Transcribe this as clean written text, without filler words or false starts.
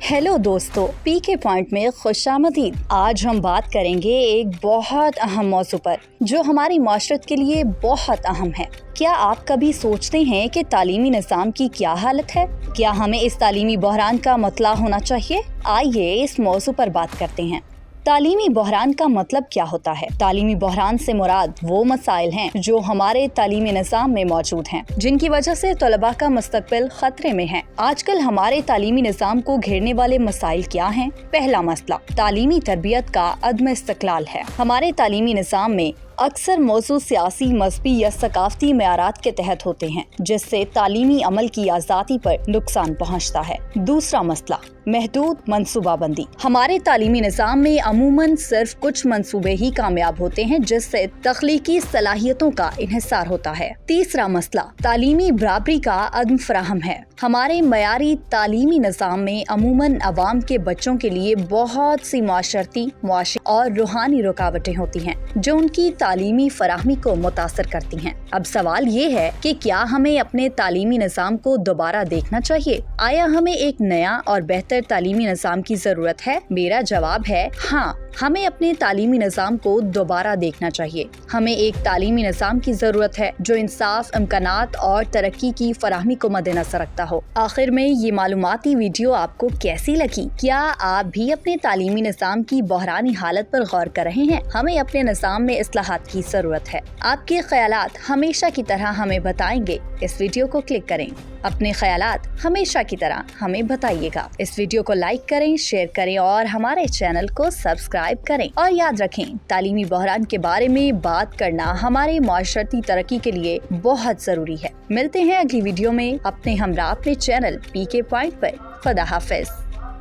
Hello दोस्तों, पीके point में खुशामदीद। आज हम बात करेंगे एक बहुत अहम मौजू पर जो हमारी माशरत के लिए बहुत अहम है। क्या आप कभी सोचते हैं कि तालीमी निज़ाम की क्या हालत है? क्या हमें इस तालीमी बहरान का मतला होना चाहिए? आइए इस मौजू पर बात करते हैं। तालीमी बहरान का मतलब क्या होता है? तालीमी बहरान से मुराद वो मसाइल हैं जो हमारे तालीमी निज़ाम में मौजूद हैं, जिनकी वजह से तलबा का मुस्तकबिल खतरे में है। आजकल हमारे तालीमी निज़ाम को घेरने वाले मसाइल क्या हैं? पहला मसला तालीमी तरबियत का अदम इस्तिक़लाल है। हमारे तालीमी निज़ाम में अक्सर मौजूद सियासी, मजहबी या सकाफती मयारात के तहत होते हैं, जिससे तालीमी अमल की आज़ादी पर नुकसान पहुंचता है। दूसरा मसला महदूद मनसूबाबंदी। हमारे तालीमी निज़ाम में अमूमन सिर्फ कुछ मंसूबे ही कामयाब होते हैं, जिससे तख्लीकी सलाहियतों का इन्हिसार होता है। तीसरा मसला तालीमी बराबरी का अदम फराहम है। हमारे मयारी तालीमी निज़ाम में अमूमन अवाम के बच्चों के लिए बहुत सी माशरती, मुआशी और रूहानी रुकावटें होती हैं, जो उनकी तालीमी फराहमी को मुतासर करती हैं। अब सवाल ये है कि क्या हमें अपने तालीमी निज़ाम को दोबारा देखना चाहिए? आया हमें एक नया और बेहतर तालीमी निज़ाम की जरूरत है? मेरा जवाब है हाँ, हमें अपने तालीमी निज़ाम को दोबारा देखना चाहिए। हमें एक तालीमी निज़ाम की जरूरत है जो इंसाफ, इम्कानात और तरक्की की फराहमी को मद्देनजर रखता हो। आखिर में ये मालूमाती वीडियो आपको कैसी लगी? क्या आप भी अपने तालीमी निज़ाम की बहरानी हालत पर गौर कर रहे हैं? हमें अपने निज़ाम में इस्लाहात की जरूरत है। आपके ख्यालात हमेशा की तरह हमें बताएंगे। इस वीडियो को क्लिक करें। अपने ख्यालात हमेशा की तरह हमें बताइएगा। इस वीडियो को लाइक करें, शेयर करें और हमारे चैनल को सब्सक्राइब करें। और याद रखें, तालीमी बहरान के बारे में बात करना हमारे माशरती तरक्की के लिए बहुत जरूरी है। मिलते हैं अगली वीडियो में अपने हमरा अपने चैनल पीके पॉइंट पर। खुदा हाफिज।